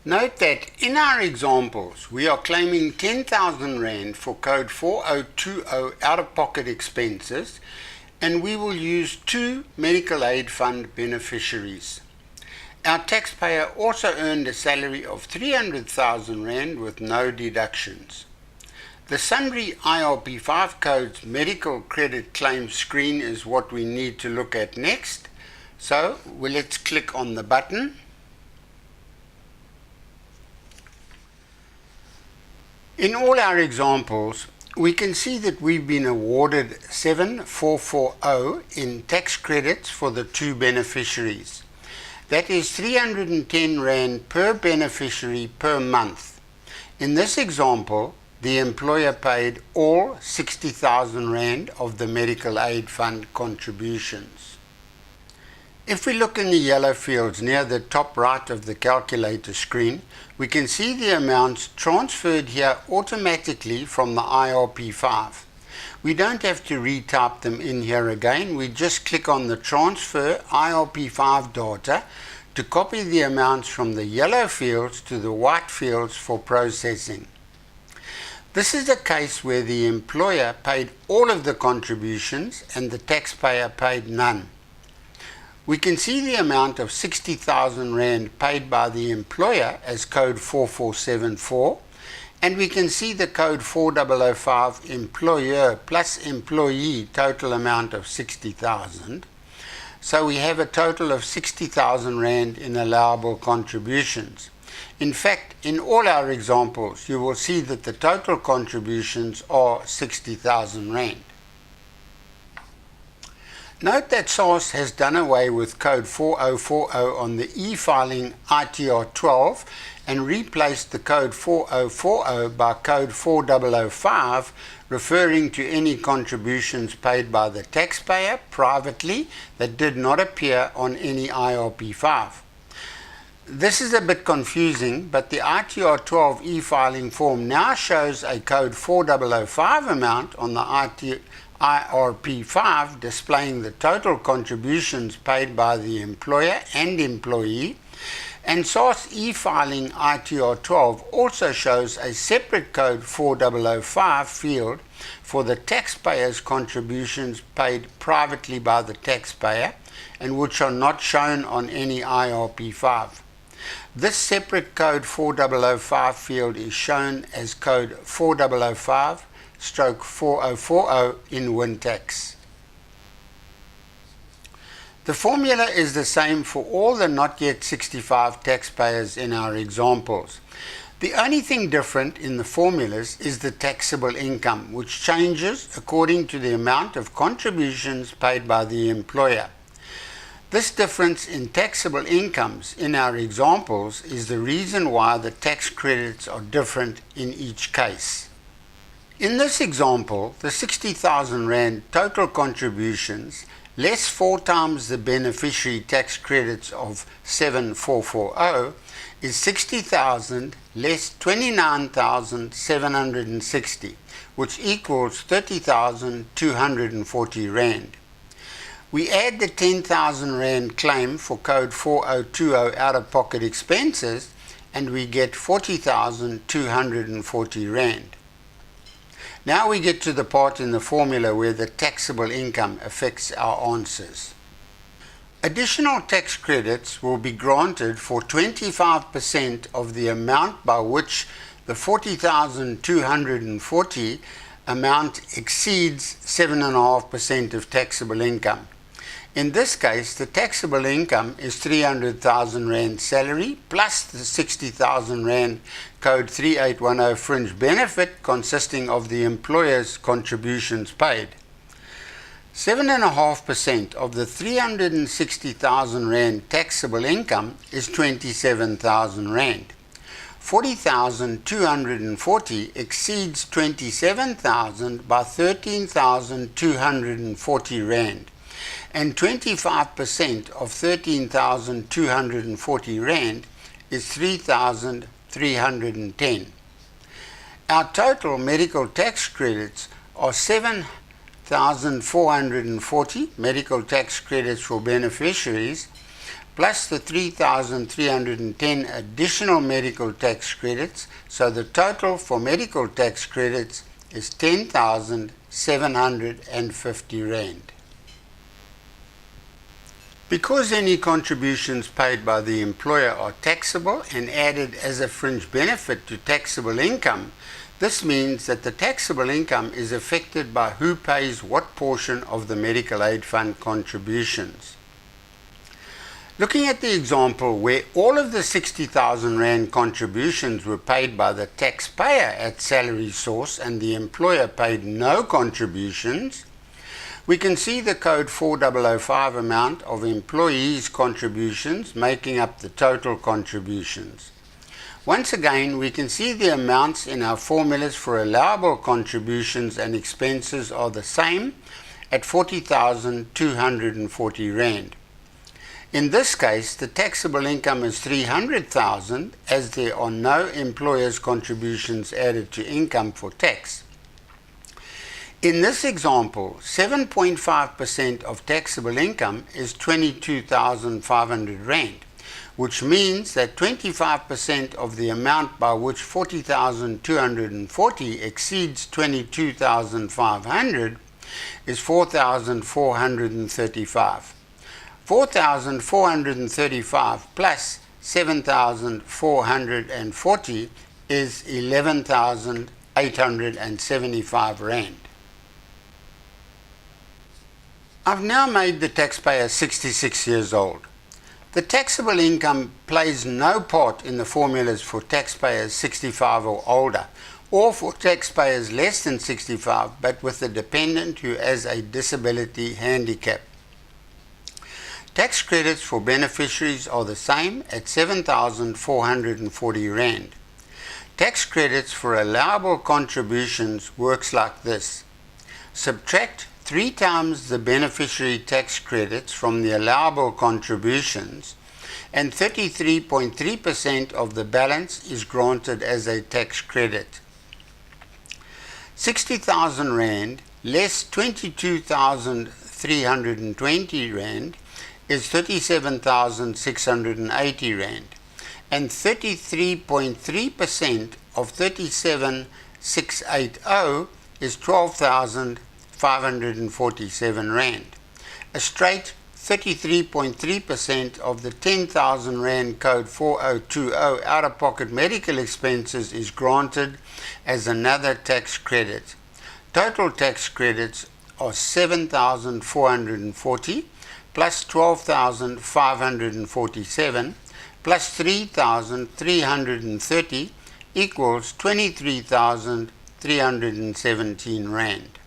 Note that in our examples, we are claiming 10,000 Rand for code 4020 out-of-pocket expenses, and we will use 2 medical aid fund beneficiaries. Our taxpayer also earned a salary of 300,000 Rand with no deductions. The Sundry IRP5 Code's medical credit claim screen is what we need to look at next. So let's click on the button. In all our examples, we can see that we've been awarded 7,440 in tax credits for the 2 beneficiaries. That is 310 Rand per beneficiary per month. In this example, the employer paid all 60,000 Rand of the medical aid fund contributions. If we look in the yellow fields near the top right of the calculator screen, we can see the amounts transferred here automatically from the IRP5. We don't have to retype them in here again, we just click on the Transfer IRP5 Data to copy the amounts from the yellow fields to the white fields for processing. This is a case where the employer paid all of the contributions and the taxpayer paid none. We can see the amount of 60,000 Rand paid by the employer as code 4474, and we can see the code 4005 employer plus employee total amount of 60,000. So we have a total of 60,000 Rand in allowable contributions. In fact, in all our examples, you will see that the total contributions are 60,000 Rand. Note that SARS has done away with code 4040 on the e-filing ITR 12 and replaced the code 4040 by code 4005, referring to any contributions paid by the taxpayer privately that did not appear on any IRP5. This is a bit confusing, but the ITR 12 e-filing form now shows a code 4005 amount on the IRP5 displaying the total contributions paid by the employer and employee, and SARS e-filing ITR 12 also shows a separate code 4005 field for the taxpayer's contributions paid privately by the taxpayer and which are not shown on any IRP5. This separate code 4005 field is shown as code 4005 stroke 4040 in WinTax. The formula is the same for all the not yet 65 taxpayers in our examples. The only thing different in the formulas is the taxable income, which changes according to the amount of contributions paid by the employer. This difference in taxable incomes in our examples is the reason why the tax credits are different in each case. In this example, the 60,000 Rand total contributions less 4 times the beneficiary tax credits of 7,440 is 60,000 less 29,760, which equals 30,240 Rand. We add the 10,000 Rand claim for code 4020 out-of-pocket expenses and we get 40,240 Rand. Now we get to the part in the formula where the taxable income affects our answers. Additional tax credits will be granted for 25% of the amount by which the 40,240 amount exceeds 7.5% of taxable income. In this case, the taxable income is 300,000 Rand salary plus the 60,000 Rand code 3810 fringe benefit consisting of the employer's contributions paid. 7.5% of the 360,000 Rand taxable income is 27,000 Rand. 40,240 exceeds 27,000 by 13,240 Rand. And 25% of 13,240 Rand is 3,310. Our total medical tax credits are 7,440 medical tax credits for beneficiaries, plus the 3,310 additional medical tax credits, so the total for medical tax credits is 10,750 Rand. Because any contributions paid by the employer are taxable and added as a fringe benefit to taxable income, this means that the taxable income is affected by who pays what portion of the medical aid fund contributions. Looking at the example where all of the 60,000 Rand contributions were paid by the taxpayer at salary source and the employer paid no contributions, we can see the code 4005 amount of employees' contributions making up the total contributions. Once again, we can see the amounts in our formulas for allowable contributions and expenses are the same at 40,240 Rand. In this case, the taxable income is 300,000 as there are no employer's contributions added to income for tax. In this example, 7.5% of taxable income is 22,500 Rand, which means that 25% of the amount by which 40,240 exceeds 22,500 is 4,435. 4,435 plus 7,440 is 11,875 Rand. I've now made the taxpayer 66 years old. The taxable income plays no part in the formulas for taxpayers 65 or older, or for taxpayers less than 65, but with a dependent who has a disability handicap. Tax credits for beneficiaries are the same at 7,440 Rand. Tax credits for allowable contributions works like this. Subtract 3 times the beneficiary tax credits from the allowable contributions, and 33.3% of the balance is granted as a tax credit. 60,000 Rand less 22,320 Rand is 37,680 Rand, and 33.3% of 37,680 is 12,547 Rand. A straight 33.3% of the 10,000 Rand code 4020 out-of-pocket medical expenses is granted as another tax credit. Total tax credits are 7,440 plus 12,547 plus 3,330 equals 23,317 Rand.